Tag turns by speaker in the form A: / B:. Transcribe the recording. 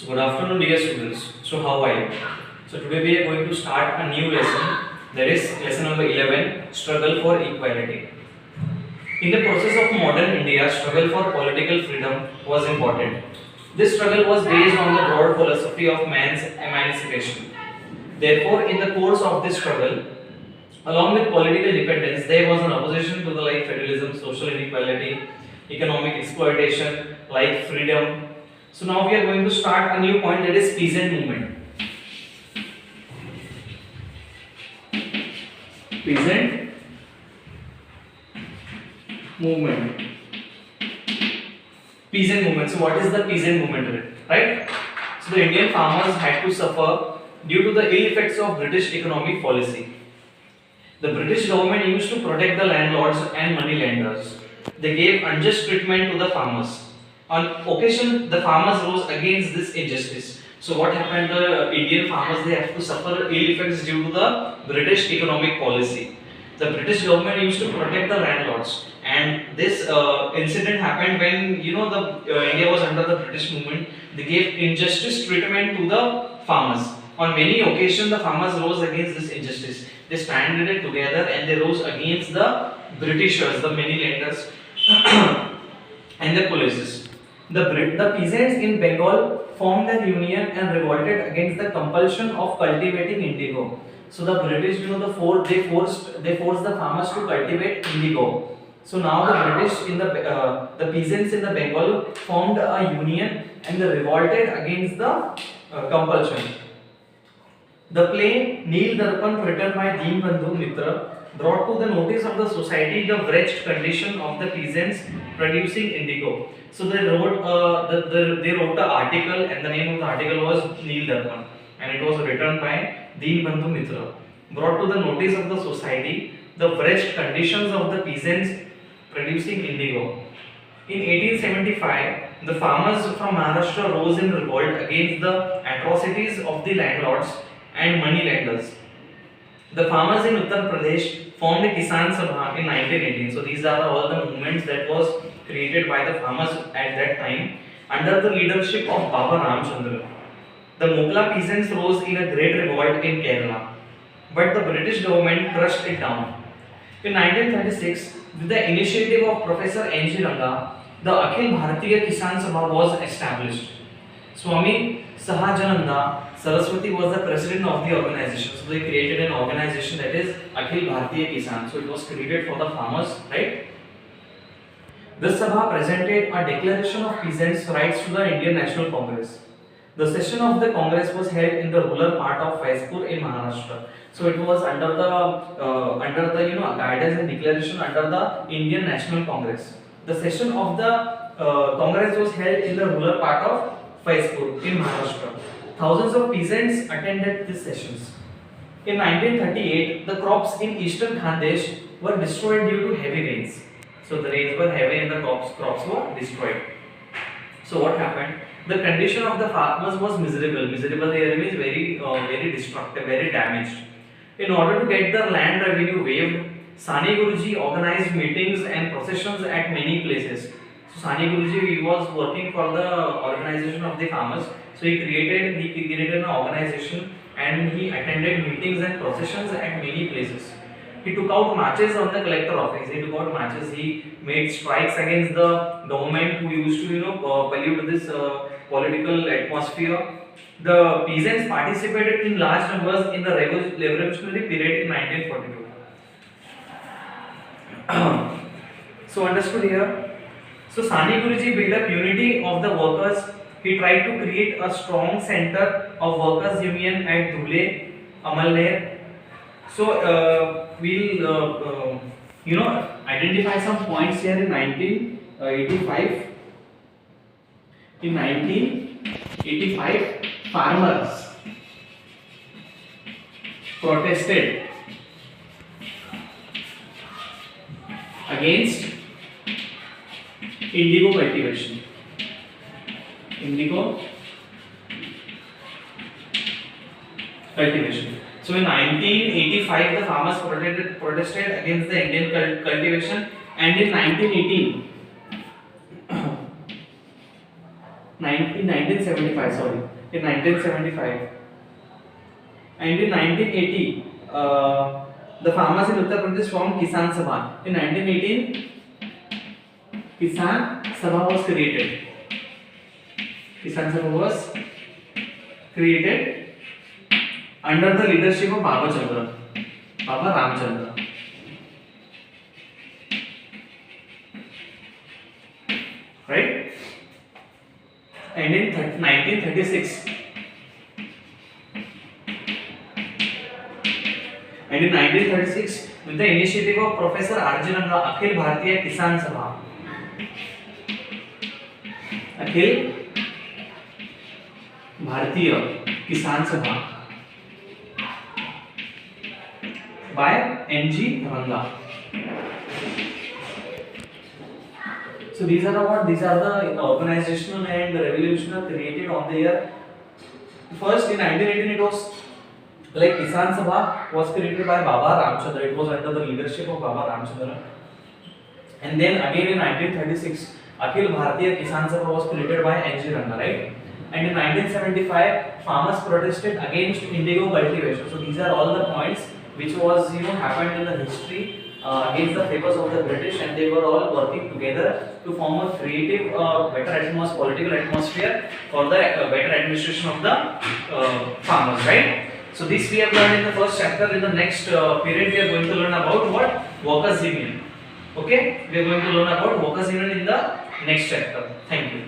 A: So good afternoon dear students. So how are you? So today we are going to start a new lesson, that is lesson number 11, struggle for equality. In the process of modern India, struggle for political freedom was important. This struggle was based on the broad philosophy of man's emancipation. Therefore, in the course of this struggle, along with political independence, there was an opposition to the like federalism, social inequality, economic exploitation, like freedom. So now we are going to start a new point, that is peasant movement. Peasant movement. Peasant movement. So what is the peasant movement, right? So the Indian farmers had to suffer due to the ill effects of British economic policy. The British government used to protect the landlords and moneylenders. They gave unjust treatment to the farmers. On occasion, the farmers rose against this injustice. So what happened? The Indian farmers, they have to suffer ill effects due to the British economic policy. The British government used to protect the landlords, and this incident happened when the India was under the British movement. They gave injustice treatment to the farmers. On many occasions, the farmers rose against this injustice. They standed together and they rose against the Britishers, the moneylenders, and the policies. The peasants in Bengal formed an union and revolted against the compulsion of cultivating indigo. So the British, they forced the farmers to cultivate indigo. So now the British in the peasants in the Bengal formed a union and they revolted against the compulsion. The play Neel Darpan, written by Deembandhu Mitra, brought to the notice of the society the wretched condition of the peasants producing indigo. So they wrote an article, and the name of the article was Neel Darpan, and it was written by Deembandhu Mitra. Brought to the notice of the society the wretched conditions of the peasants producing indigo. In 1875, the farmers from Maharashtra rose in revolt against the atrocities of the landlords and moneylenders. The farmers in Uttar Pradesh formed a Kisan Sabha in 1918. So these are all the movements that was created by the farmers at that time under the leadership of Baba Ramchandra. The Mokla peasants rose in a great revolt in Kerala, but the British government crushed it down. In 1936, with the initiative of Professor N.G. Ranga, the Akhil Bharatiya Kisan Sabha was established. Swami Sahajananda Saraswati was the president of the organization. So they created an organization, that is Akhil Bharatiya Kisan. So it was created for the farmers, right? This Sabha presented a declaration of peasants' rights to the Indian National Congress. The session of the Congress was held in the rural part of Faizpur in Maharashtra. So it was under the guidance and declaration under the Indian National Congress. The session of the Congress was held in the rural part of Faizpur in Maharashtra. Thousands of peasants attended these sessions. In 1938, the crops in eastern Khandesh were destroyed due to heavy rains. So the rains were heavy and the crops were destroyed. So what happened? The condition of the farmers was miserable. Miserable here means very destructive, very damaged. In order to get the land revenue waived, Sani Guruji organized meetings and processions at many places. So Sani Guruji, he was working for the organization of the farmers. So he created an organization and he attended meetings and processions at many places. He took out marches on the collector office. He took out marches. He made strikes against the government who used to pollute this political atmosphere. The peasants participated in large numbers in the revolutionary period in 1942. So understood here. So Sani Guruji built up unity of the workers. He tried to create a strong center of workers' union at Dhule, Amalner. So we'll identify some points here in 1985. In 1985, farmers protested against indigo cultivation. Indigo cultivation. So in 1985, the farmers protested against the Indian cultivation, and in 1918, 1975, sorry, in 1975, and in 1980, the farmers in Uttar Pradesh formed Kisan Sabha. In 1918, Kisan Sabha was created. Kisan Sabha was created under the leadership of Baba Ramchandra. Right? And in 1936, with the initiative of Professor R.J. Ranga, Akhil Bharatiya Kisan Sabha, Akhil Bharatiya Kisan Sabha by N.G. Ranga. So these are the organizational and revolutionary created on the year. First in 1918 it was like Kisan Sabha was created by Baba Ramchandra. It was under the leadership of Baba Ramchandra. And then again in 1936 Akhil Bharatiya Kisan Sabha was created by N.G. Ranga, right? And in 1975 farmers protested against indigo cultivation. So these are all the points which was happened in the history against the favors of the British, and they were all working together to form a creative, better political atmosphere for the better administration of the farmers, right? So this we have learned in the first chapter. In the next period, we are going to learn about what? Workers' union. Okay, we are going to learn about workers' union in the next chapter. Thank you.